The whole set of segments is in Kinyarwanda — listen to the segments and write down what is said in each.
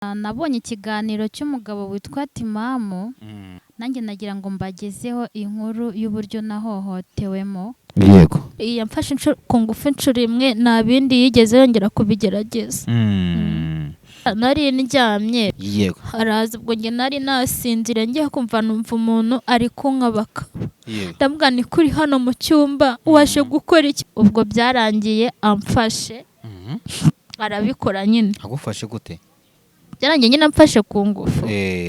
Nabonye ikiganiro cy'umugabo witwa Timamu, nanjye nagira ngo mbagezeho inkuru y'uburyo nahohotewemo. Yego. Yamfashe ku ngufu inshuro imwe, nta bindi yigeze yongera kubigerageza. Nari ndyamye, Yego. haraza ubwo njye nari nasinzira, ngiye kumva numva umuntu ari kunkabaka. Yego. Ndamubwira ni kuri hano mu cyumba, waje gukora iki? Ubwo byarangiye amfashe, arabikora nyine. Agufashe gute? Byarangiye nyine amfashe ku ngufu.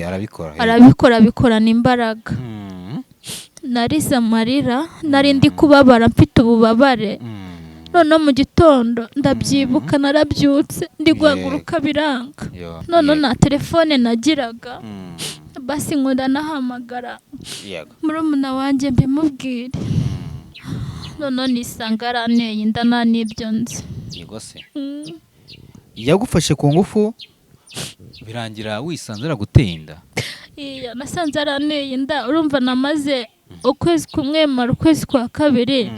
Arabikora. Arabikora abikorana imbaraga. Narize amarira, nari ndi kubabara, mfite ububabare. Noneho mu gitondo ndabyibuka, narabyutse ndi guhaguruka biranga. Noneho na telefone nagiraga, basi nkunda nahamagara murumuna wanjye mbimubwire. Noneho nisanga aranteye inda nta n'ibyo nzi. Yego se. Yagufashe ku ngufu birangira wisanze araguteye inda? Iya, nasanze aranteye inda. Urumva namaze ukwezi kumwe, mara ukwezi kwa kabiri,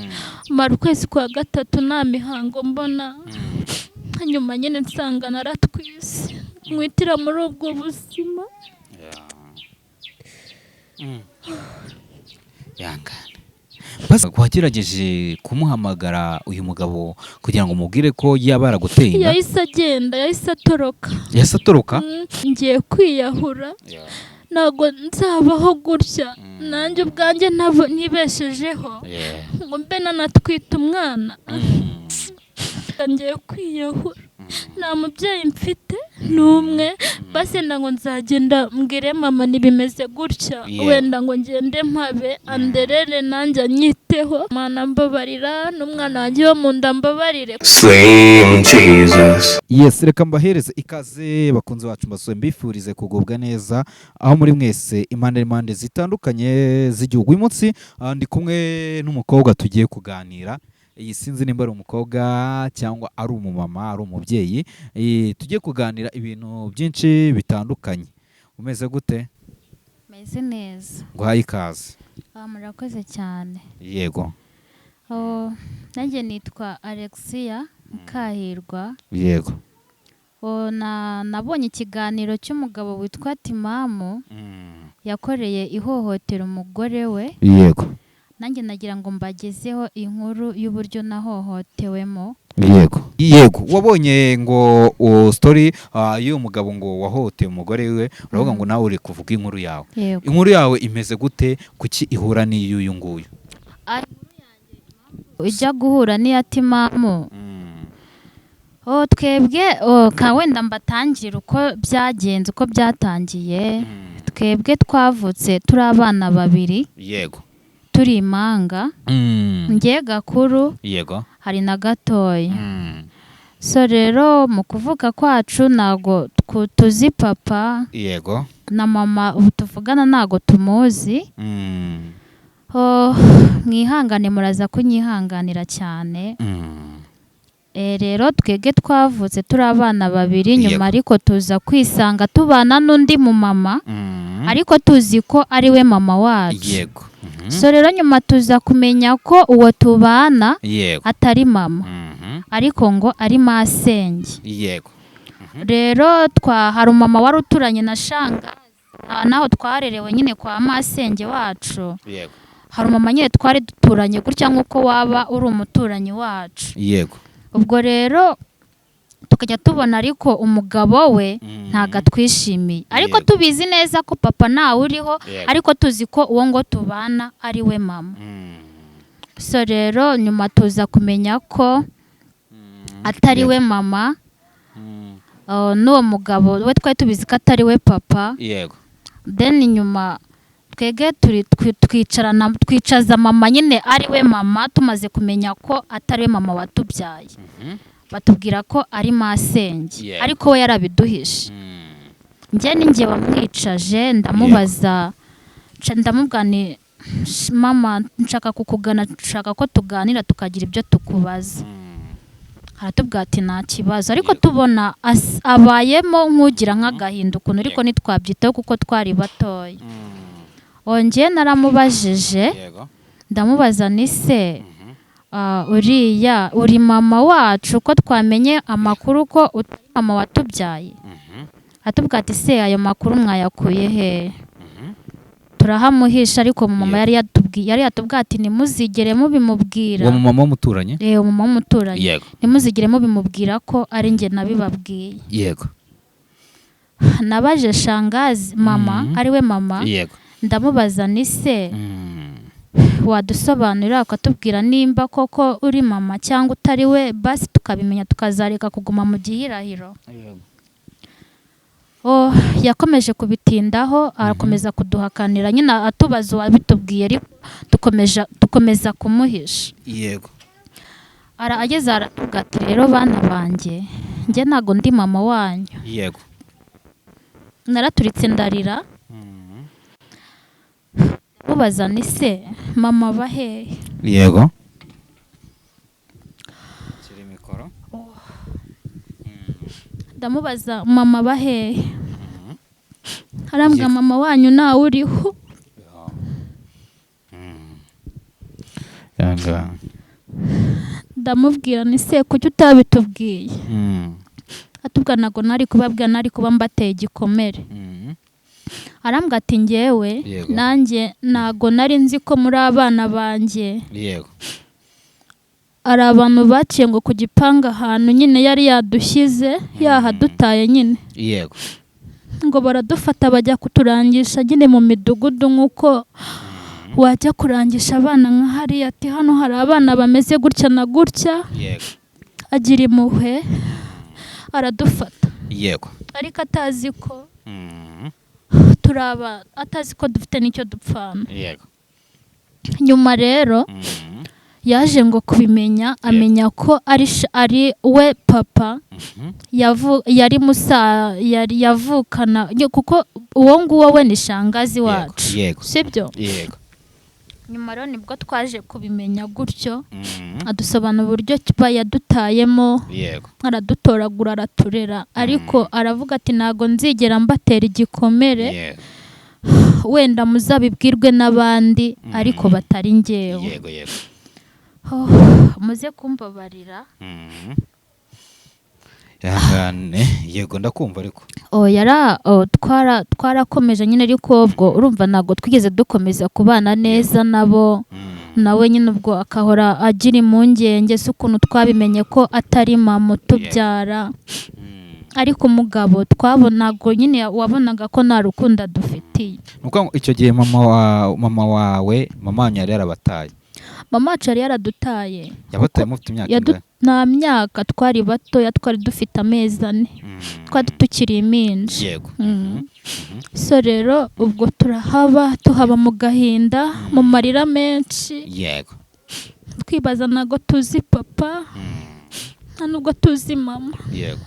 mara ukwezi kwa gatatu nta mihango mbona. Nyuma nyine nsanga naratwise, mwitira muri ubwo buzima. Yangana. Basi wagerageje kumuhamagara uyu mugabo kugira ngo umubwire ko yaba araguteye inda? Yahise agenda, yahise atoroka. Yahise atoroka? Ngiye kwiyahura, ntabwo nzabaho gutya. Nanjye ubwanjye ntabwo nibeshejeho ngo mbe nanatwita umwana. Ngiye kwiyahura, nta mubyeyi mfite n'umwe. Basi ngo nzagenda mbwire mama ntibimeze gutya, wenda ngo ngende mpabe anderere nanjye anyiteho. Mana mbabarira, n'umwana wanjye wo mu nda mbabarire. Slim Jesus. Yes, reka mbahereze ikaze bakunze bacu, mbasuye mbifurize kugubwa neza aho muri mwese impande zitandukanye z'igihugu. Uyu munsi ndi kumwe n'umukobwa tugiye kuganira. Iyi sinzi nimba ari umukobwa cyangwa ari umumama, ari umubyeyi. Tugiye kuganira ibintu byinshi bitandukanye. Umeze gute? Meze neza. Nguhaye ikaze. Murakoze cyane. Yego. Nanjye nitwa Alexia Mukahirwa. Yego. Nabonye ikiganiro cy'umugabo witwa Timamu, yakoreye ihohotera umugore we. Yego. Nanjye nagira ngo mbagezeho inkuru y'uburyo nahohotewemo. Yego. Wabonye ngo story y'uyu mugabo ngo wahohoteye umugore we, uravuga ngo nawe uri kuvuga inkuru yawe. Inkuru yawe imeze gute? Kuki ihura n'iy'uyu nguyu? Ujya guhura n'iya Timamu. Twebwe wenda mbatangira uko byagenze, uko byatangiye. Twebwe twavutse turi abana babiri. Yego. Turi impanga. Ngiye gakuru. Yego. Hari na gatoya. So rero mu kuvuga kwacu ntago tuzi papa. Yego. Na mama ubu tuvugana ntago tumuzi. Mwihangane, muraza kunyihanganira cyane. Rero twebwe twavutse turi abana babiri, nyuma ariko tuza kwisanga tubana n'undi mu mama, ariko tuzi ko ari we mama wacu. Yego. So rero nyuma tuza kumenya ko uwo tubana atari mama, ariko ngo ari masenge. Yego. Rero hari umama wari uturanye na shangazi, naho twarerewe nyine kwa masenge wacu. Yego. Hari umama nyine twari duturanye gutya nk'uko waba uri umuturanyi wacu. Yego. Ubwo rero tukajya tubona ariko umugabo we ntago atwishimiye, ariko tubizi neza ko papa ntawe uriho, ariko tuzi ko uwo ngo tubana ari we mama. So rero nyuma tuza kumenya ko atari we mama, n'uwo mugabo we twari tubizi ko atari we papa. Yego. Then nyuma twege twicaza mama nyine ari we mama, tumaze kumenya ko atari we mama watubyaye. Batubwira ko ari masenge, ariko we yarabiduhishe. Njye ninjye wamwicaje, ndamubaza, ndamubwira ni mama nshaka kukugana, nshaka ko tuganira tukagira ibyo tukubaza. Aratubwira ati nta kibazo, ariko tubona abayemo nk'ugira nk'agahinda ukuntu, ariko ntitwabyitaho kuko twari batoya. Njye naramubajije, ndamubaza ni se uriya uri mama wacu ko twamenye amakuru ko utari mama watubyaye? atubwira ati se ayo makuru mwayakuye he? Turahamuhisha ariko mama yari yatubwiye ati nimuzigere mubimubwira. uwo mama w'umuturanyi umama w'umuturanyi yego nimuzigere mubimubwira ko ari njye nabibabwiye. yego Nabaje shangazi mama ariwe mama yego ndamubaza ni se wadusobanurira akatubwira nimba koko uri mama cyangwa utari we, basi tukabimenya tukazareka kuguma mu gihirahiro. Yakomeje kubitindaho arakomeza kuduhakanira nyine atubaza uwabitubwiye ariko dukomeza kumuhisha. yego Ageze aratubwira ati rero bana banjye njye ntago ndi mama wanyu. yego Naraturitse ndarira mubaza ni se mama bahe? yego kiri mikoro ndamubaza mama bahe? Arambwira mama wanyu nawe uriho. yanga Ndamubwira ni se kuki utabitubwiye? Atubwira ntago nari kubabwira, nari kuba mbateye igikomere. Arambwira ati njyewe nanjye ntago nari nzi ko muri abana banjye yego ari abantu baciye ngo ku gipanga ahantu nyine yari yadushyize yahadutaye nyine. yego Ngo baradufata bajya kuturangisha nyine mu midugudu nk'uko wajya kurangisha abana nka hariya, ati hano hari abana bameze gutya na gutya. yego Agira impuhwe aradufata yego ariko atazi ko atazi ko dufite n'icyo dupfana. yego Nyuma rero yaje ngo kubimenya amenya ko ari we papa yari yavukana kuko uwo nguwo we ni shangazi wacu sibyo. yego Nyuma rero nibwo twaje kubimenya gutyo adusobanura uburyo yadutayemo yego aradutoragura araturera ariko aravuga ati ntago nzigera mbatera igikomere wenda muzabibwirwe n'abandi ariko batari njyewe. yego yego muze kumbabarira. yangane yego ndakumva ariko twarakomeje nyine ariko ubwo urumva ntabwo twigeze dukomeza kubana neza nabo. Nawe nyine ubwo akahora agira impungenge z'ukuntu twabimenye ko atari mama utubyara ariko umugabo twabonaga nyine wabonaga ko nta rukundo dufitiye. nuko icyo gihe mama wanyu yari yarabataye? Mama wacu yari yaradutaye. Yabataye mufite imyaka ingahe? Nta myaka, twari batoya, twari dufite amezi 4 twari tukiri impinja. yego So rero ubwo tuhaba mu gahinda mu marira menshi. yego Twibaza ntago tuzi papa nta nubwo tuzi mama. yego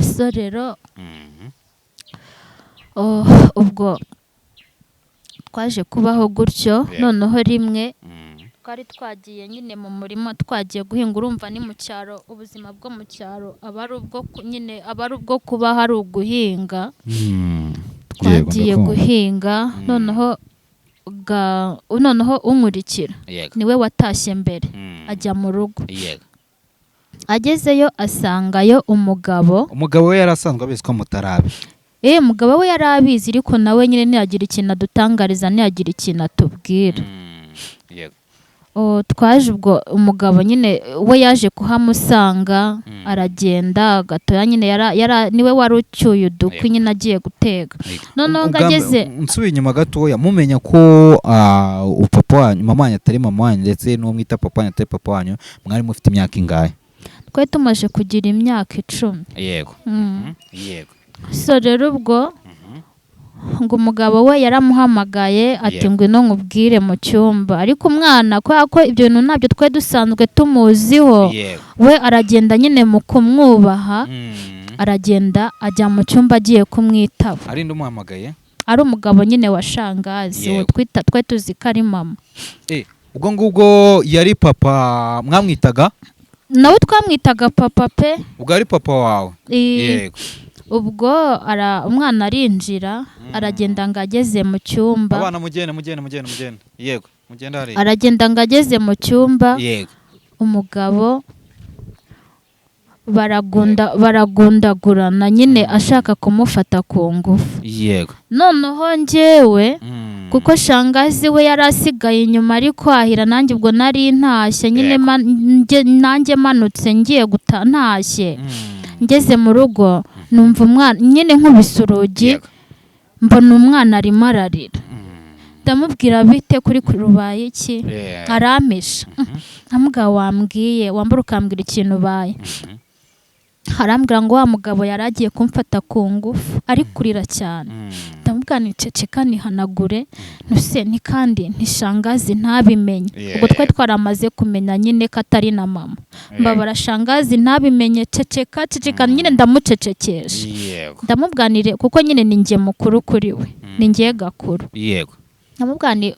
So rero ubwo twaje kubaho gutyo. Noneho rimwe twari twagiye nyine mu murima twagiye guhinga. Urumva ni mu cyaro, ubuzima bwo mu cyaro aba ari ubwo kuba hari uguhinga. Twagiye guhinga noneho unkurikira niwe watashye mbere ajya mu rugo. Agezeyo asangayo umugabo we yari asanzwe abizi ko mutarabe. Umugabo we yari abizi ariko nawe nyine ntiyagira ikintu adutangariza, ntiyagira ikintu atubwira. Twaje ubwo umugabo nyine we yaje kuhamusanga aragenda gatoya nyine niwe wari ucyuye udukwi nyine agiye guteka. Noneho ngageze nsubiye inyuma gatoya mumenya ko papa wanyu mama wanyu atari mama wanyu ndetse n'uwo mwita papa wanyu atari papa wanyu, mwari mufite imyaka ingahe? Twari tumaze kugira imyaka 10. yego yego So rero ubwo ngo umugabo we yaramuhamagaye ati ngwino nkubwire mu cyumba. Ariko umwana kubera ko ibyo bintu ntabyo twari dusanzwe tumuziho, we aragenda nyine mu kumwubaha aragenda ajya mu cyumba agiye kumwitaba. Ari ndumuhamagaye? Ari umugabo nyine wa shangazi uwo twari tuzi ko ari mama. Ubwo ngubwo yari papa mwamwitaga? Nawe twamwitaga papa pe. Ubwo ari papa wawe? Yego. Ubwo umwana arinjira aragenda ngo ageze mu cyumba. Abana mugende. Yego, mugenda hari. Aragenda ngo ageze mu cyumba. Yego. Umugabo baragundagurana nyine ashaka kumufata ku ngufu. yego Noneho njyewe kuko shangazi we yari asigaye inyuma ari kwahira, nanjye ubwo nari ntashye nyine nanjye manutse ngiye ntashye. Ngeze mu rugo numva umwana nyine nkubise urugi, mbona umwana arimo ararira. Ndamubwira bite kuri rubaye iki? Arampisha. Amubwira wambwiye wambura ukambwira ikintu ubaye. Harambwira ngo wa mugabo yaragiye kumfata ku ngufu ari kurira cyane. Ndamubwira niceceka nihanagure nuse ni kandi ntishangazi ntabimenye. Ubwo twari twaramaze kumenya nyine ko atari na mama. Mbabara shangazi ntabimenye, ceceka nyine ndamucecekesha. Ndamubwanire kuko nyine ni njye mukuru kuri we, ni njye gakuru. yego Namubwani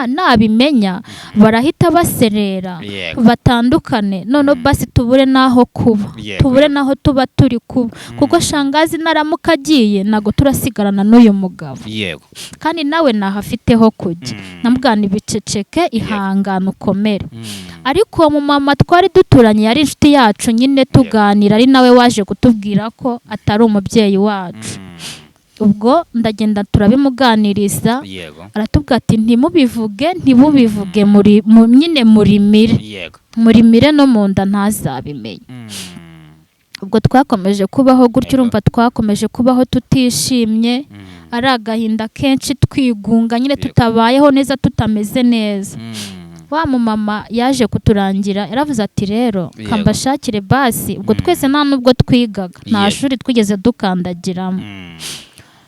nabimenya barahita baserera batandukane, none basi tubure naho kuba, tubure naho tuba turi kuba, kuko shangazi naramuka agiye nago turasigarana n'uyu mugabo, yego kandi nawe nahafiteho kujya. Namubwani biceceke ihangana ukomere. Ariko mu mama twari duturanye yari inshuti yacu nyine tuganira, ari nawe waje kutubwira ko atari umubyeyi wacu. Ubwo ndagenda turabimuganiriza, aratubwira ati ntimubivuge nyine murimire no mu nda ntazabimenye. Ubwo twakomeje kubaho gutyo, urumva twakomeje kubaho tutishimye, ari agahinda kenshi, twigunga nyine tutabayeho neza, tutameze neza. Wa mumama yaje kuturangira, yaravuze ati rero kambashakire basi. Ubwo twese nta nubwo twigaga, nta shuri twigeze dukandagiramo.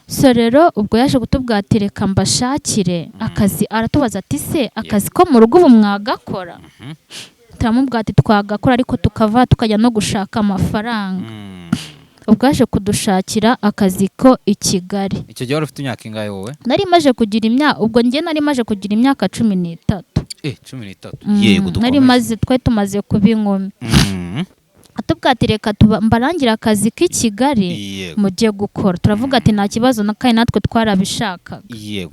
So rero ubwo yaje kutubwira ati reka mbashakire akazi. Aratubaza ati se akazi ko mu rugo ubu mwagakora? Turamubwira ati twagakora, ariko tukava tukajya no gushaka amafaranga. Ubwo yaje kudushakira akazi ko i Kigali. icyo gihe wari ufite imyaka ingahe wowe? Nari maje kugira imyaka, ubwo njye nari maje kugira imyaka 13. 13. yego nari maze twari tumaze kuba inkumi. Atubwira ati reka mbarangira akazi k'i Kigali mujye gukora. Turavuga ati nta kibazo, kandi natwe twarabishakaga. yego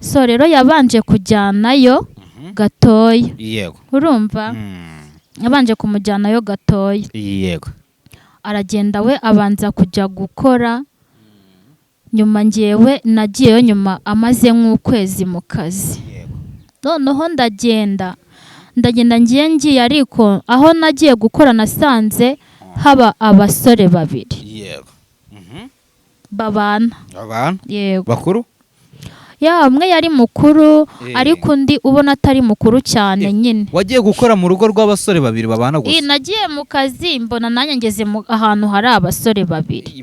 So rero yabanje kujyanayo gatoya. yego Urumva? Yabanje kumujyanayo gatoya. yego Aragenda we abanza kujya gukora. Nyuma njyewe nagiyeyo nyuma amaze nk'ukwezi mu kazi. Noneho ndagenda ngiye, ariko aho nagiye gukora nasanze haba abasore babiri. yego babana. Yego. bakuru? Ya umwe yari mukuru, ariko undi ubona atari mukuru cyane nyine. Wagiye gukora mu rugo rw'abasore babiri babana gusa? Nagiye mu kazi mbona nanjye ngeze ahantu hari abasore babiri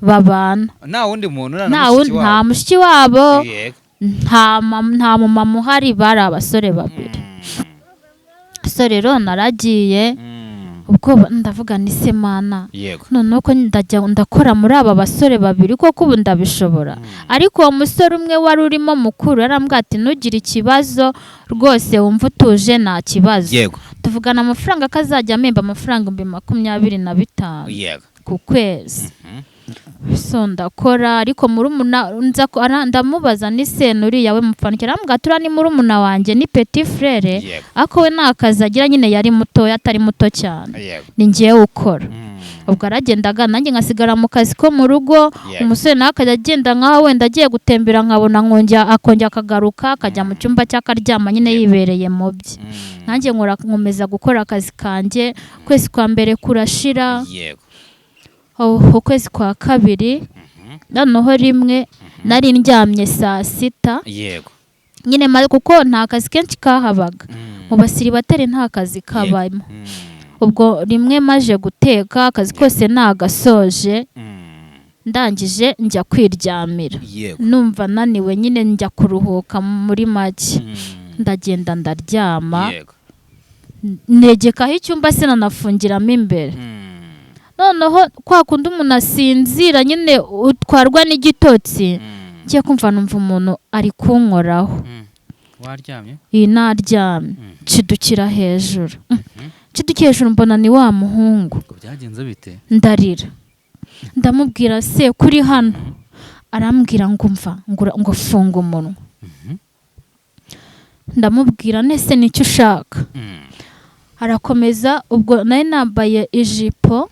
babana. Nta wundi muntu nta mushiki wabo, nta mumama uhari, bari abasore babiri. So rero naragiye, ubwo ndavuga ni se mana, noneho ko ndakora muri aba basore babiri koko ubu ndabishobora. Ariko uwo musore umwe wari urimo mukuru yarambwira ati ntugire ikibazo rwose, wumva utuje nta kibazo. Tuvugana amafaranga kazajya mpemba amafaranga 25,000 ku kwezi. So ndakora, ariko murumuna ndamubaza ni se nuriya we mupfanikira, arambwira tura ni murumuna wanjye, ni petit frere, ako we nakazi agira nyine, yari muto atari muto cyane, ni ngiye ukora. Ubwo aragendaga nanjye ngasigara mu kazi ko mu rugo. Umusore nawe akajya agenda nkaho wenda agiye gutembera, nkabona akongera akagaruka akajya mu cyumba cy'akaryama nyine yibereye mu bye. Nanjye nkomeza gukora akazi kanjye. Kwezi kwa mbere kurashira, ukwezi kwa kabiri noneho rimwe nari ndyamye saa 6 nyine kuko nta kazi kenshi kahabaga, mu basiribateri nta kazi kabayemo. Ubwo rimwe maje guteka akazi kose nagasoje, ndangije njya kwiryamira, numva naniwe nyine njya kuruhuka muri make. Ndagenda ndaryama, negekaho icyumba sinanafungiramo imbere. Noneho kwa kundi umuntu asinzira nyine utwarwa n'igitotsi, ngiye kumva numva umuntu ari kunkoraho. Waryamye? Naryamye, nshidukira hejuru. Nshidukira hejuru mbona ni wa muhungu. Byagenze bite? Ndarira, ndamubwira se kuri hano? Arambwira ngo mva ngo funga umunwa. Ndamubwira nese nicyo ushaka? Arakomeza, ubwo nari nambaye ijipo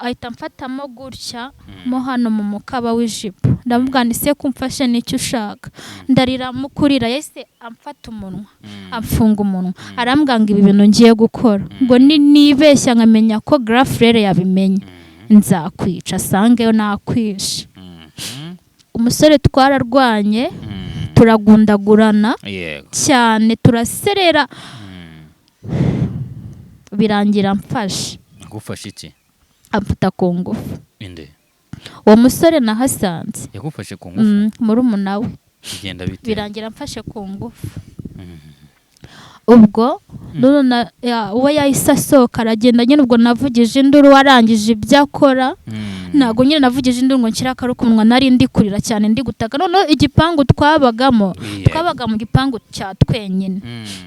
ahita amfatamo gutya mo hano mu mukaba w'ijipo, ndamubwira nti se kumfashe n'icyo ushaka, ndarira mukurira, yese amfata umunwa amfunga umunwa, arambwira ngo ibi bintu ngiye gukora ngo nibeshya nkamenya ko grand frère yabimenye nzakwica, asangeyo nakwishe. Umusore twararwanye turagundagurana cyane, turaserera birangira mfashe. Agufashe iki? Amfata ku ngufu. Inde? Uwo musore nahasanze. Yagufashe ku ngufu? Murumuna we. Bigenda bite? Birangira mfashe ku ngufu. Ubwo we yahise asohoka aragenda, nyine ubwo navugije induru, warangije ibyo akora. Ntabwo nyine navugije induru ngo nshyire akari ku munwa, nari ndi kurira cyane ndi gutaka. Noneho igipangu twabaga mu gipangu cya twenyine,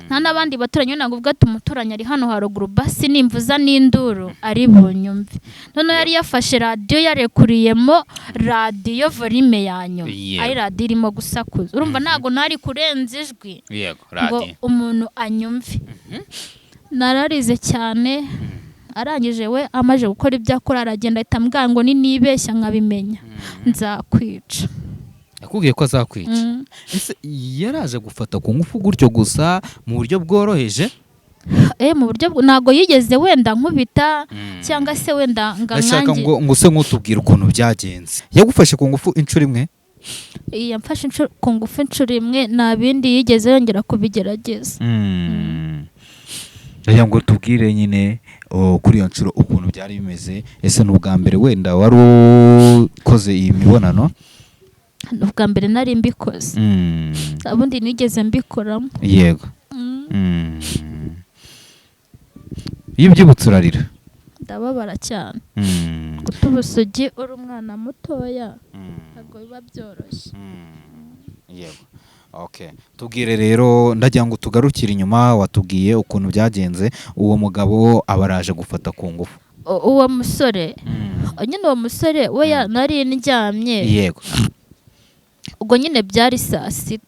nta n'abandi baturanyi. Ntabwo ubwo umuturanyi ari hano haruguru, basi nimvuza n'induru ari bunyumve. Noneho yari yafashe radiyo yarekuriyemo radiyo volume yanyu, ari radiyo irimo gusakuza. Urumva ntabwo nari kurenza ijwi ngo umuntu anyumve. Nararize cyane, arangije we amaje gukora ibyo akora aragenda ahita ambwira ngo nibeshya nkabimenya nzakwica. Yakubwiye ko azakwica? Ese yaraje gufata ku ngufu gutyo gusa mu buryo bworoheje? Mu buryo ntago yigeze wenda nkubita cyangwa se wenda ngashaka ngo se nk'utubwira ukuntu byagenze. Yagufashe ku ngufu inshuro imwe? Yamfashe ku ngufu inshuro imwe, nta bindi yigeze yongera kubigerageza. Ngo tubwire nyine kuri iyo nshuro ukuntu byari bimeze. Ese ni ubwa mbere wenda wari ukoze iyi mibonano? Ni ubwa mbere nari mbikoze, ubundi nigeze mbikoramo. Yego. Iyo ubyibutse urarira? Ndababara cyane. Guta ubusugi uri umwana mutoya ntabwo biba byoroshye. Yego. Okay. Tubwire rero, ndagira ngo tugarukire inyuma. Watubwiye ukuntu byagenze, uwo mugabo abaraje gufata ku ngufu. Uwo musore nyine, uwo musore we nari ndyamye. Yego. Ubwo nyine byari saa 6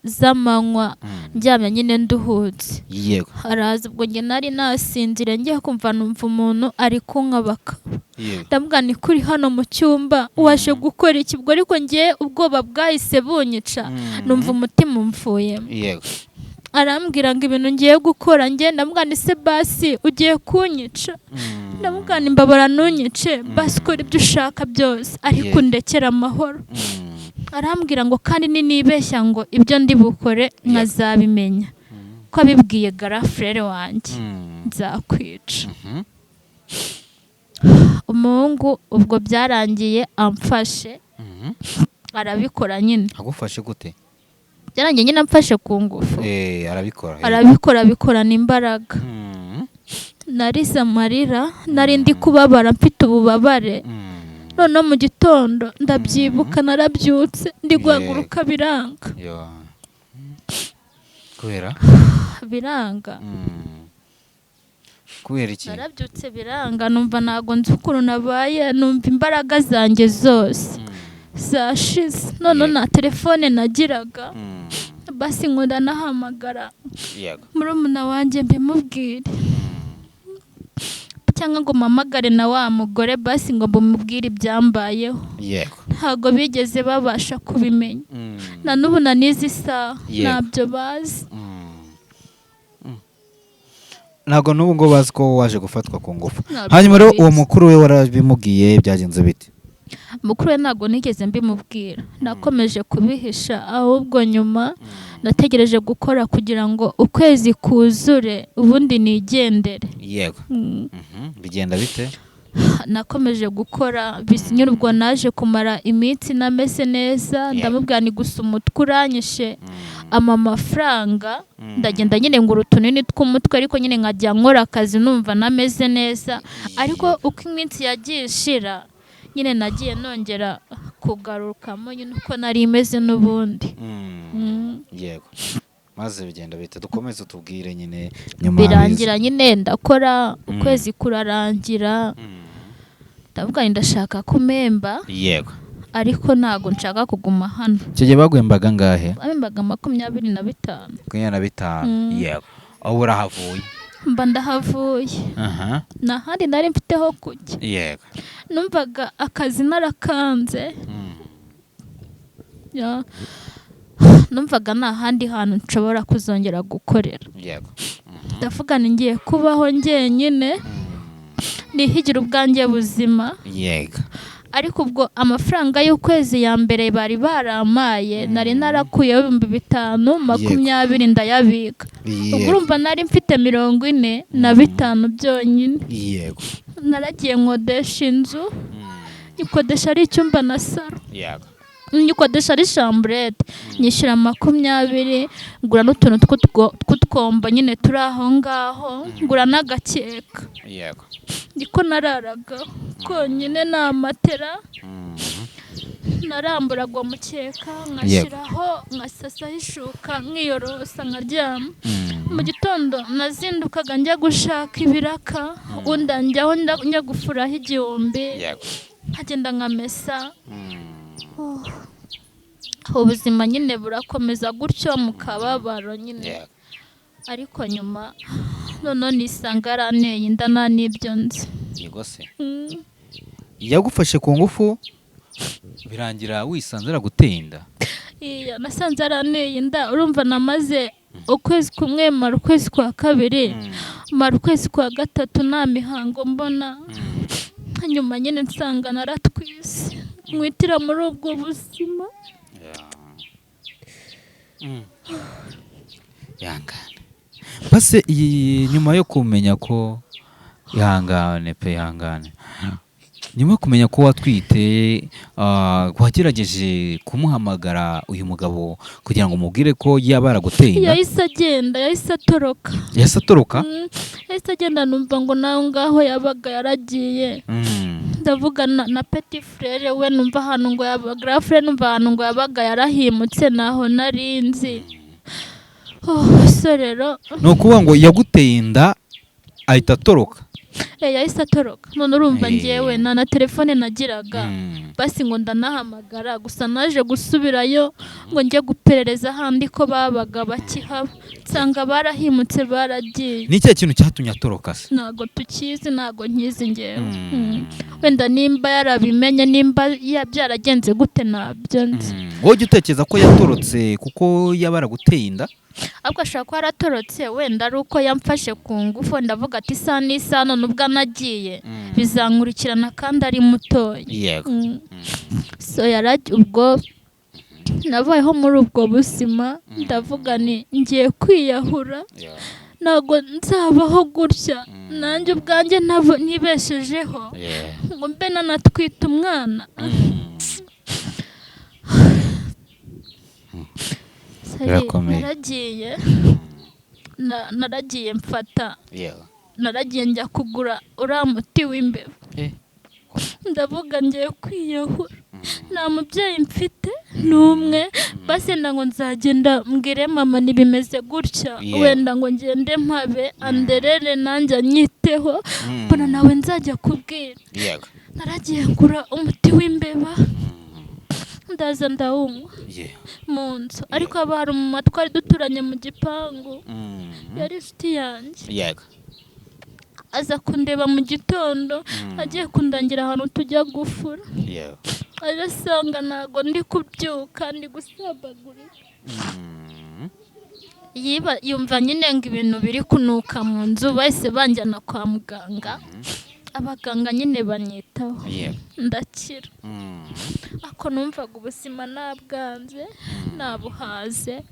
z'amanywa, ndyamye nyine nduhutse. Yego. Araza, ubwo njye nari nasinzire, ngiye kumva numva umuntu ari kunkabaka. Ndamubwira ni kuri hano mu cyumba waje gukora iki? Ubwo ariko ngiye ubwoba bwahise bunyica, numva umutima umvuyemo. Yego. Arambwira ngo ibintu ngiye gukora, ngiye ndamubwira ni se basi ugiye kunyica? Ndamubwira ni mbabara ntunyice, basi ukora ibyo ushaka byose ariko undekera amahoro. Arambwira ngo kandi nibeshya ngo ibyo ndi bukore nkazabimenya ko abibwiye grand frère wanjye nzakwica. Umuhungu ubwo byarangiye amfashe, arabikora nyine. Agufashe gute? Byarangiye nyine amfashe ku ngufu. Arabikora bikorana imbaraga. Narize amarira, nari ndi kubabara, mfite ububabare. Noneho mu gitondo ndabyibuka, narabyutse ndi guhaguruka biranga. Kubera? Biranga. Kubera iki? Narabyutse biranga, numva ntago nzi ukuntu nabaye, numva imbaraga zanjye zose zashize. Noneho na telefone nagiraga, basi ngo ndanahamagara murumuna wanjye mbimubwire, cyangwa ngo mpamagare na wa mugore basi ngo bumubwire ibyambayeho. Ntago bigeze babasha kubimenya. Na n'ubu na n'izi saha ntabyo bazi. Ntago n'ubu ngo bazi ko waje gufatwa ku ngufu. Hanyuma rero uwo mukuru we warabimubwiye, byagenze bite? Mukuru we ntago nigeze mbimubwira, nakomeje kubihisha, ahubwo nyuma nategereje gukora kugira ngo ukwezi kuzure ubundi nigendere. Yego. Bigenda bite? Nakomeje gukora bisinyura, ubwo naje kumara iminsi nameze neza. Ndamubwira ni gusa umutwe uranyishe, amafaranga ndagenda nyine ngura utunini tw'umutwe, ariko nyine nkajya nkora akazi numva nameze neza. Ariko uko iminsi yagiye ishira nyine nagiye nongera kugarukamo nyine uko nari imeze n'ubundi. Yego. Maze bigenda bite? Dukomeze tubwire nyine nyuma. Birangira nyine ndakora, ukwezi kurarangira. Ndavuga ndashaka kumemba. Yego. Ariko ntago nshaka kuguma hano. Icyo gihe bagwembaga ngahe? Bamembaga 25. 25. Yego. Aho urahavuye? mba ndahavuye aha nta handi nari mfiteho kujya yego numvaga akazi narakanze ya numvaga nta handi hantu nshobora kuzongera gukorera yego ndavuga ni ngiye kubaho njyenyine nihigira ubwanjye buzima yego ariko ubwo amafaranga y'ukwezi ya mbere bari baramaye nari narakuyeho 5,000 20 ndayabika ubwo urumva nari mfite 45 byonyine yego naragiye nkodesha inzu nyikodesha ari icyumba na saro yego nyikodesha ari chambrette nyishyura 20 ngura n'utuntu tw'utwombo nyine turi aho ngaho ngura n'agakeka yego niko nararaga konyine nta matera naramburaga mukeka nkashyiraho nkasasaho ishuka nkiyorosa nkaryama mu gitondo nazindukaga njya gushaka ibiraka undi njyaho njya gufuraho 1000 nkagenda nkamesa ubuzima nyine burakomeza gutyo mu kababaro nyine ariko nyuma none nisanga yaranteye inda nta n'ibyo nzi yego se yagufashe ku ngufu birangira wisanze araguteye inda iya nasanze yaranteye inda urumva namaze ukwezi kumwe mara ukwezi kwa kabiri mara ukwezi kwa gatatu nta mihango mbona nyuma nyine nsanga naratwise mwitira muri ubwo buzima yangane base nyuma yo kumenya ko ihangane nyuma yo kumenya ko watwite wagerageje kumuhamagara uyu mugabo kugira ngo umubwire ko yaba yaraguteye inda yahise agenda yahise atoroka yahise agenda numva ngo nawe ngaho yabaga yaragiye ndavuga na petit frere we numva ahantu ngo yabaga grand frere numva ahantu ngo yabaga yarahimutse naho narinzi so rero ni ukuvuga ngo yaguteye inda ahita atoroka yahise atoroka none urumva njyewe na telefone nagiraga basi ngo ndanahamagara gusa naje gusubirayo ngo njye guperereza ahandi ko babaga bakihaba nsanga barahimutse baragiye ni ikihe kintu cyatumye atoroka se ntago tukizi ntago nkizi njyewe wenda nimba yarabimenye nimba byaragenze gute nabyo nzi wowe ujya utekereza ko yatorotse kuko yaba yaraguteye inda ahubwo ashobora kuba yaratorotse wenda ari uko yamfashe ku ngufu ndavuga ati isa n'isa none ubwo anagiye bizankurikirana kandi ari mutoya yego so ubwo nabayeho muri ubwo buzima ndavuga ni ngiye kwiyahura ntabwo nzabaho gutya nanjye ubwanjye ntibeshejeho ngo mbe nanatwite umwana naragiye mfata naragiye njya kugura uriya muti w'imbeba ndavuga ngiye kwiyahura nta mubyeyi mfite n'umwe basi ngo nzagenda mbwire mama ntibimeze gutya wenda ngo ngende mpabe anderere nanjye anyiteho mbona nawe nzajya kubwira naragiye ngura umuti w'imbeba ndaza ndawunywa mu nzu ariko haba hari umumama twari duturanye mu gipangu yari inshuti yanjye aza kundeba mu gitondo agiye kundangira ahantu tujya gufura aje asanga ntago ndi kubyuka ndi gusabagurika yumva nyine ngo ibintu biri kunuka mu nzu bahise banjyana kwa muganga abaganga nyine banyitaho ndakira ako numvaga ubuzima nabwanze nabuhaze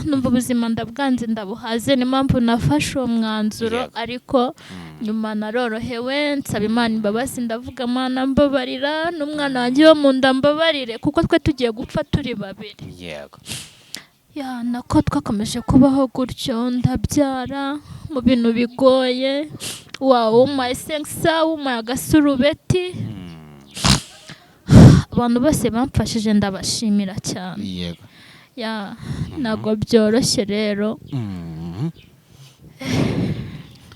numva ubuzima ndabwanze ndabuhaze ni mpamvu nafashe uwo mwanzuro ariko nyuma narorohewe nsaba Imana imbabazi ndavuga Mana mbabarira n'umwana wanjye wo mu nda mbabarire kuko twe tugiye gupfa turi babiri nako twakomeje kubaho gutyo ndabyara mu bintu bigoye umaye senkisa umaye agasurubeti abantu bose bamfashije ndabashimira cyane ntabwo byoroshye rero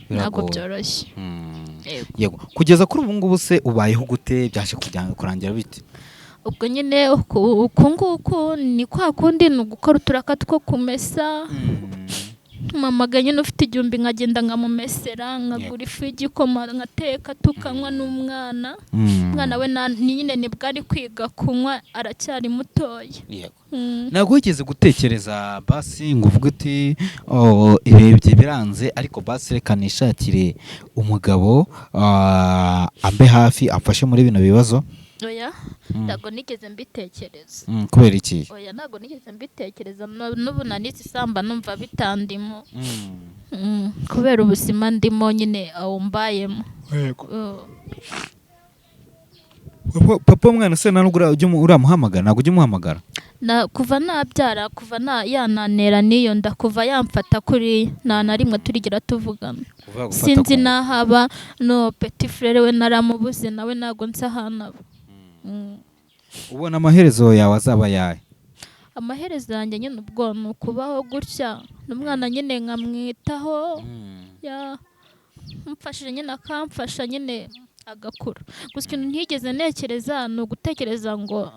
ntabwo byoroshye kugeza kuri ubu ngubu se ubayeho gute byaje kurangira bite ubwo nyine uku nguku ni kwa kundi ni ugukora uturaka two kumesa mama nyine ufite igihumbi nkagenda nkamumesera nkagura ifu y'igikoma nkateka tukanywa n'umwana umwana we nyine nibwo ari kwiga kunywa aracyari mutoya. ntabwo wigeze gutekereza basi ngo uvuge uti ibihe biranze ariko basi reka nishakire umugabo ambe hafi amfashe muri bino bibazo? Oya ntabwo nigeze mbitekereza. Kubera iki? Oya ntabwo nigeze mbitekereza n'ubu nanitse isamba numva bitandimo kubera ubuzima ndimo nyine awumbayemo. Papa umwana se ntabwo uramuhamagara? Ntabwo ujya umuhamagara? Kuva nabyara kuva yananera niyo nda kuva yamfata kuri nta na rimwe turigera tuvugana. Sinzi nahaba no petit frere we naramubuze nawe ntabwo nsahanaba. Ubona amaherezo yawe azaba yahe? Amaherezo yanjye nyine ubwo ni ukubaho gutya n'umwana nyine nkamwitaho mfashije nyine akamfasha nyine agakura. Gusa ikintu ntigeze ntekereza ni ugutekereza ngo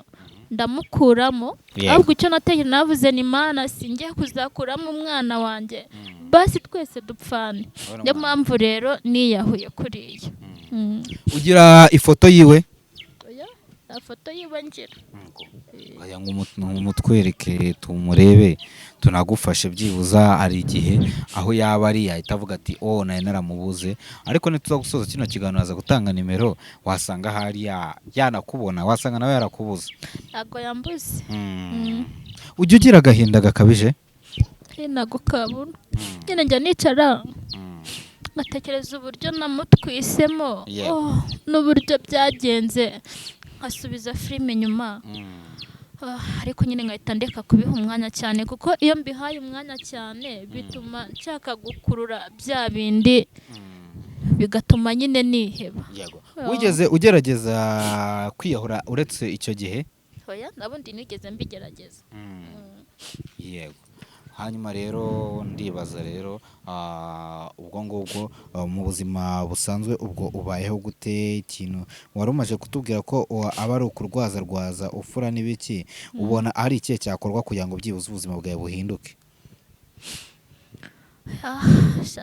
ndamukuramo, ahubwo icyo natekereje navuze ni Imana singiye kuzakuramo umwana wanjye basi twese dupfane. Niyo mpamvu rero niyahuye kuriya. Ugira ifoto yiwe? Oya foto yiwe ngira. Aya ngo umutwereke tumurebe tunagufashe byibuza hari igihe aho yaba ari yahita avuga ati naye naramubuze. Ariko nituza gusoza kino kiganiro aza gutanga nimero wasanga hari yanakubona wasanga nawe yarakubuze. Ntabwo yambuze. Ujya ugira agahinda gakabije? Ntabwo kabura. Nyine njya nicara ngatekereza uburyo namutwisemo n'uburyo byagenze nkasubiza filime inyuma. Ariko nyine ngahita ndeka kubiha umwanya cyane kuko iyo mbihaye umwanya cyane bituma nshaka gukurura bya bindi bigatuma nyine niheba. Wigeze ugerageza kwiyahura uretse icyo gihe? Oya nabundi nigeze mbigerageza. Yego. Hanyuma rero ndibaza rero ubwo ngubwo mu buzima busanzwe ubwo ubayeho gute? Ikintu wari umaje kutubwira ko aba ari ukurwaza ufura n'ibiki, ubona ari ikihe cyakorwa kugira ngo byibuze ubuzima bwawe buhinduke?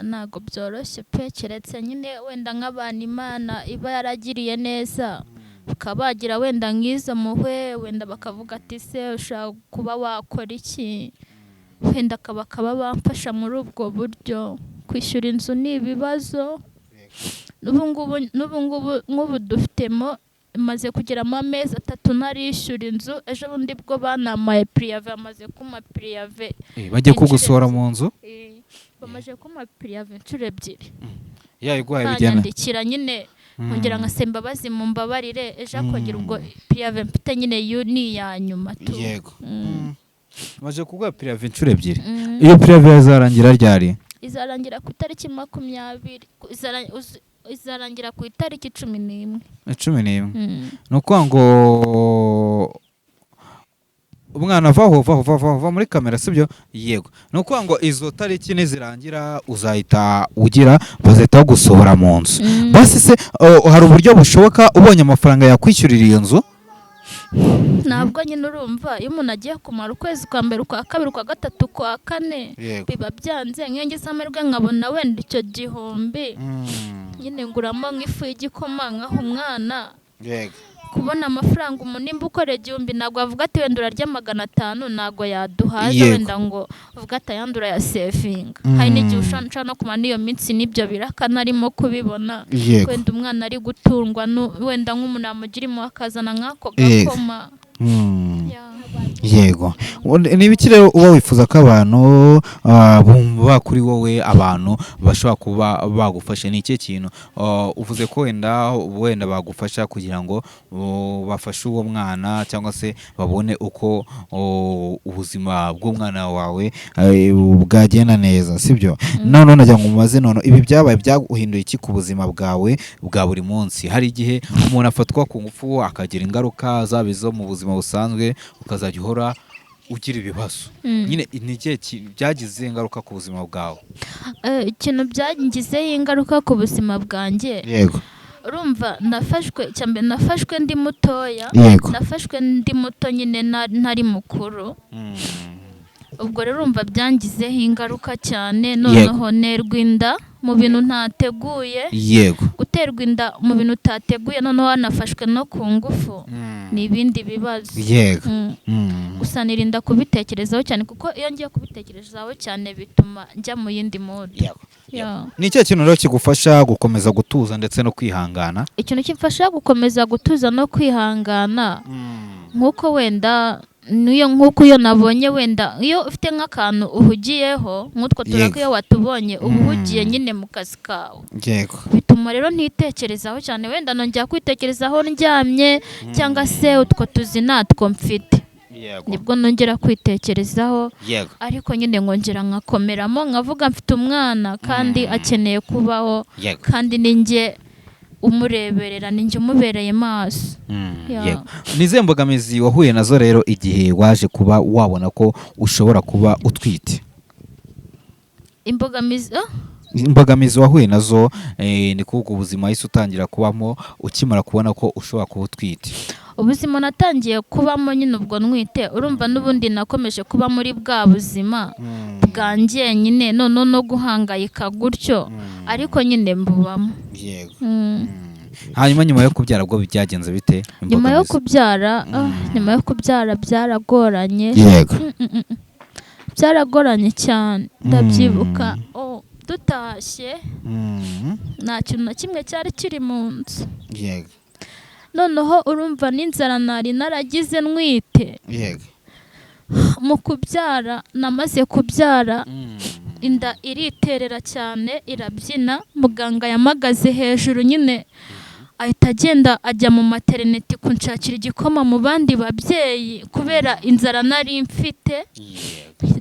Ntabwo byoroshye pe keretse nyine wenda nk'abantu Imana iba yaragiriye neza bakaba bagira wenda nk'izo muhwe wenda bakavuga ati se ushaka kuba wakora iki, wenda bakaba bamfasha muri ubwo buryo. Kwishyura inzu ni ibibazo n'ubu ngubu nk'ubu dufitemo maze kugeramo amezi 3 narishyura inzu. Ejo bundi bwo banamaye priyave amaze kuma priyave bajye kugusohora mu nzu bamaze kuma priyave inshuro 2 yayigwaye bijyana ndikira nyine nkongera ngasemba bazi mu mbabarire ejo akongera ubwo priyave mfite nyine ni ya nyuma tu. Yego. Maje kugwa priyave inshuro 2. Iyo priyave izarangira ryari? Izarangira ku itariki 20 izarangira ku itariki 11. 11. Nuko ngo umwana va muri kamera sibyo? Yego. Nuko ngo izo tariki nizirangira uzahita ugira bazahita gusohora mu nzu. Basi se hari uburyo bushoboka ubonye amafaranga yakwishyurira iyo nzu? Ntabwo nyine urumva iyo umuntu agiye kumara ukwezi kwa mbere kwa kabiri kwa gatatu kwa kane biba byanze nk'engeze amerwe nkabona wenda icyo gihumbi nyine nguramo nk'ifu y'igikoma nkaho umwana. Kubona amafaranga umunimba ukoreye igihumbi ntabwo avuga ati wenda urarya 500 ntabwo yaduhaza wenda ngo uvuga ati yandura ya sevinga. Hari n'igihe ushaka no kumara n'iyo minsi n'ibyo biraka narimo kubibona wenda umwana ari gutungwa wenda nk'umuntu amugirimo akazana nk'ako gakoma. Yego. N'ibiki rero uba wifuza ko abantu bumva kuri wowe abantu bashobora kuba bagufasha ni iki kintu uvuze ko wenda bagufasha kugira ngo bafashe uwo mwana cyangwa se babone uko ubuzima bw'umwana wawe bwagenda neza sibyo? None najya ngo mumaze none ibi byabaye byaguhinduye iki ku buzima bwawe bwa buri munsi? Hari igihe umuntu afatwa ku ngufu akagira ingaruka zabizo mu buzima busanzwe ukazajya uhora ugira ibibazo nyine n'igihe byagize ingaruka ku buzima bwawe? Ikintu byagize ingaruka ku buzima bwanjye. Yego. Urumva nafashwe ndi mutoya. Nafashwe ndi muto nyine ntari mukuru. ubwo rero urumva byangizeho ingaruka cyane, noneho nerwa inda mu bintu ntateguye. yego Guterwa inda mu bintu utateguye, noneho wanafashwe no ku ngufu, ni ibindi bibazo. yego Gusa nirinda kubitekerezaho cyane, kuko iyo ngiye kubitekerezaho cyane bituma njya mu yindi mode. yego ni ikihe kintu rero kigufasha gukomeza gutuza ndetse no kwihangana? Ikintu kimfasha gukomeza gutuza no kwihangana, nk'uko wenda nk'uko iyo nabonye wenda iyo ufite nk'akantu uhugiyeho, nk'utwo turako iyo watubonye uba uhugiye nyine mu kazi kawe, yego bituma rero ntitekerezaho cyane, wenda nongera kwitekerezaho ndyamye cyangwa se utwo tuzi natwo mfite, nibwo nongera kwitekerezaho. Ariko nyine nkongera nkakomeramo, nkavuga mfite umwana kandi akeneye kubaho, kandi ninjye umureberera, ninjye umubereye maso. Ni izihe mbogamizi wahuye nazo rero igihe waje kuba wabona ko ushobora kuba utwite? Imbogamizi wahuye nazo ni kuko ubuzima wahise utangira kubamo ukimara kubona ko ushobora kuba utwite. Ubuzima natangiye kubamo nyine ubwo ntwite, urumva n'ubundi nakomeje kuba muri bwa buzima bwanjye nyine, none no guhangayika gutyo, ariko nyine mbubamo. Yego. Hanyuma nyuma yo kubyara bwo byagenze bite? Nyuma yo kubyara byaragoranye. Yego. Byaragoranye cyane, ndabyibuka dutashye nta kintu na kimwe cyari kiri mu nzu. Yego. Noneho urumva n'inzara nari naragize ntwite. Yego. Mu kubyara, namaze kubyara, inda iriterera cyane, irabyina, muganga yamagaze hejuru nyine ahita agenda ajya mu maternity kunshakira igikoma mu bandi babyeyi kubera inzara nari mfite.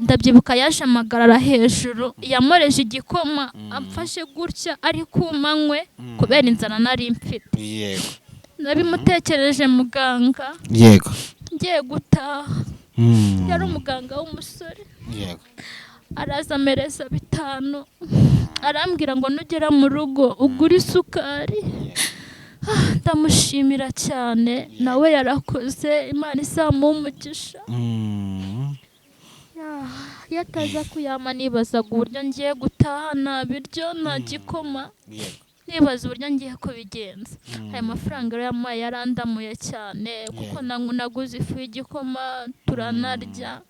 Ndabyibuka yaje amagarara hejuru, yamoreje igikoma amfashe gutya ari kumanywe kubera inzara nari mfite. Yego. Nabimutekereje muganga. Yego. Ngiye gutaha. Yari umuganga w'umusore. Yego. Araza amereza 5, arambwira ngo nugera mu rugo ugure isukari. Ndamushimira cyane, nawe yarakoze, Imana izamumugisha. Yataza kuyama nibazaga uburyo ngiye gutaha, nta biryo nta gikoma, nibaza uburyo ngiye kubigenza. Aya mafaranga rero yampaye yarandamuye cyane, kuko naguze ifu y'igikoma turanarya.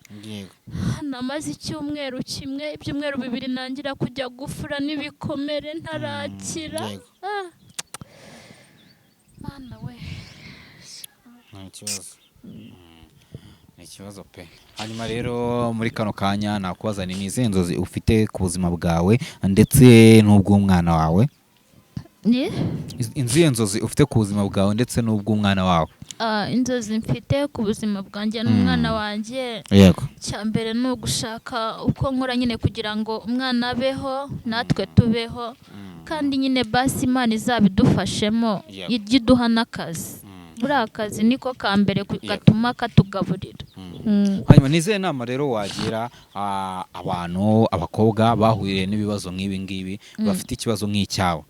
Namaze icyumweru kimwe, ibyumweru 2 nangira kujya gufura n'ibikomere ntarakira. Mana we, ikibazo pe. Hanyuma rero muri kano kanya nakubaza, ni izihe nzozi ufite ku buzima bwawe ndetse n'ubw'umwana wawe? Izihe nzozi ufite ku buzima bwawe ndetse n'ubw'umwana wawe? Inzozi mfite ku buzima bwanjye n'umwana wanjye, cya mbere ni ugushaka uko nkora nyine kugira ngo umwana abeho natwe tubeho, kandi nyine basi Imana izabidufashemo, ijye iduha n'akazi. Buriya akazi niko ka mbere gatuma katugaburira. Hanyuma ni izihe nama rero wagira abantu, abakobwa bahuye n'ibibazo nk'ibi ngibi, bafite ikibazo nk'icyawe?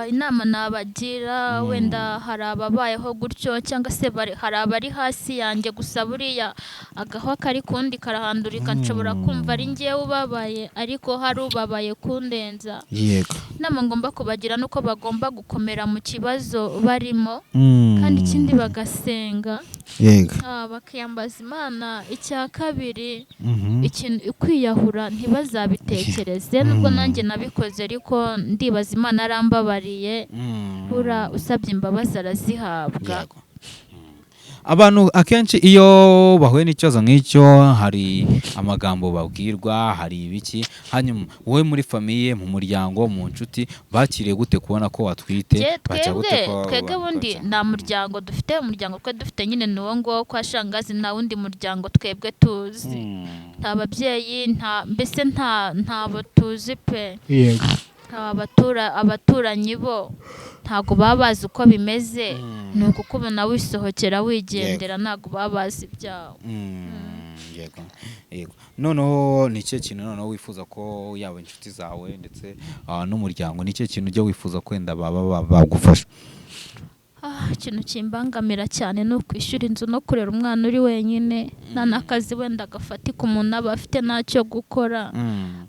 Inama nabagira, wenda hari ababayeho gutyo cyangwa se hari abari hasi yanjye, gusa buriya agahwa kari kundi karahandurika, nshobora kumva ari ngewe ubabaye ariko hari ubabaye kundenza. Yego. Inama ngomba kubagira nuko bagomba gukomera mu kibazo barimo, kandi ikindi bagasenga. Yego. Bakiyambaza Imana. Icya kabiri, ikintu kwiyahura ntibazabitekereze, nubwo nanjye nabikoze ariko ndibaza Imana arambabariye, bura usabye imbabazi arazihabwa. Abantu akenshi iyo bahuye n'ikibazo nk'icyo hari amagambo babwirwa, hari ibiki. Hanyuma wowe muri famiye, mu muryango, mu nshuti bakiriye gute kubona ko watwite? Twebwe bundi nta muryango dufite, umuryango twe dufite nyine nuwo ngo kwa shangazi, nta wundi muryango twebwe tuzi. Nta babyeyi, mbese ntabo tuzi pe. Yego. Abaturanyi bo ntago babazi uko bimeze, ni ukukubona wisohokera wigendera, ntago babazi ibyawe. Yego. Noneho ni cyo kintu noneho wifuza ko yaba inshuti zawe ndetse n'umuryango, ni cyo kintu ujya wifuza kwenda baba bagufasha? ikintu kimbangamira cyane ni ukwishyura inzu no kurera umwana uri wenyine nta n'akazi wenda gafatika umuntu aba afite ntacyo gukora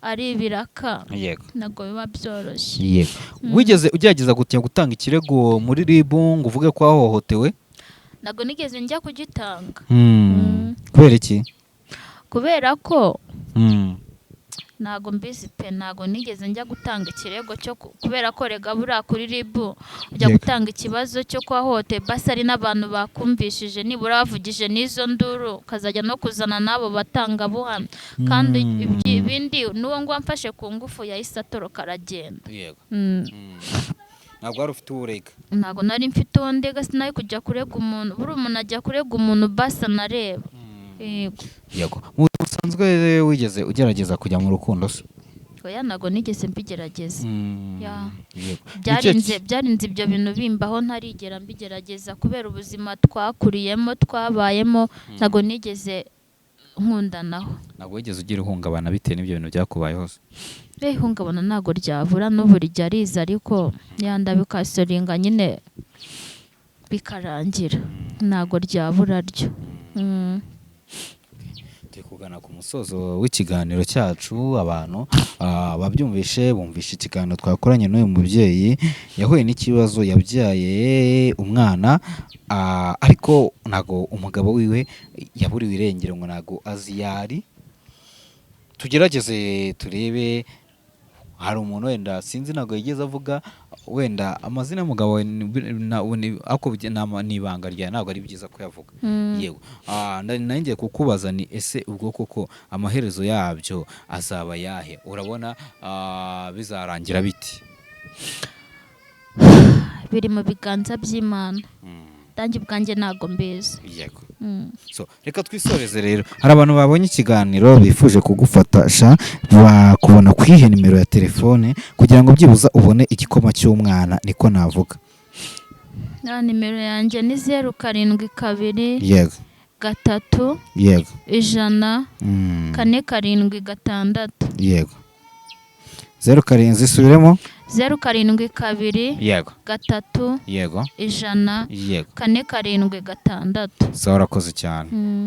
ari ibiraka ntabwo biba byoroshye. wigeze ugerageza gutanga ikirego muri RIB ngo uvuge ko wahohotewe? ntabwo nigeze njya kugitanga. kubera iki? kubera ko ntago mbizi pe, ntago nigeze njya gutanga ikirego cyo kubera ko rega buriya kuri RIB ujya gutanga ikibazo cyo kwahote basi ari n'abantu bakumvishije nibura bavugije n'izo nduru ukazajya no kuzana n'abo batanga buhamya kandi ibindi n'uwo ngo amfashe ku ngufu yahise atoroka aragenda. ntabwo wari ufite uburega? ntabwo nari mfite uwo ndega, sinari kujya kurega umuntu, buri umuntu ajya kurega umuntu basi anareba. yego mu busanzwe wigeze ugerageza kujya mu rukundo se? oya ntabwo nigeze mbigerageza. byarinze ibyo bintu bimbaho ntarigera mbigerageza kubera ubuzima twakuriyemo twabayemo, ntabwo nigeze nkundanaho. ntabwo wigeze ugira ihungabana bitewe n'ibyo bintu byakubayeho se? ihungabana ntabwo ryabura, n'ubu rijya riza ariko yanda bikasoringa nyine bikarangira, ntabwo ryabura ryo. turi kugana ku musozo w'ikiganiro cyacu. abantu babyumvishe bumvishe ikiganiro twakoranye n'uyu mubyeyi yahuye n'ikibazo, yabyaye umwana ariko ntago umugabo wiwe yaburiwe irengero ngo ntago azi yari. tugerageze turebe, hari umuntu wenda sinzi ntago yigeze avuga wenda amazina y'umugabo ako ni ibanga rya ntabwo ari byiza ko yavuga. yewe nanjye kukubaza ni ese ubwo koko amaherezo yabyo azaba yahe? urabona bizarangira biti? biri mu biganza by'Imana, danjye ubwanjye ntago mbizi. yego so reka twisoreze rero. hari abantu babonye ikiganiro bifuje kugufasha bakubona kwihe nimero ya telefone kugira ngo byibuza ubone igikoma cy'umwana, niko navuga. nimero yanjye ni 072 yego 3 yego 100 476 yego 07 isubiremo 072 yego 3 yego 100 yego 476. sawa urakoze cyane.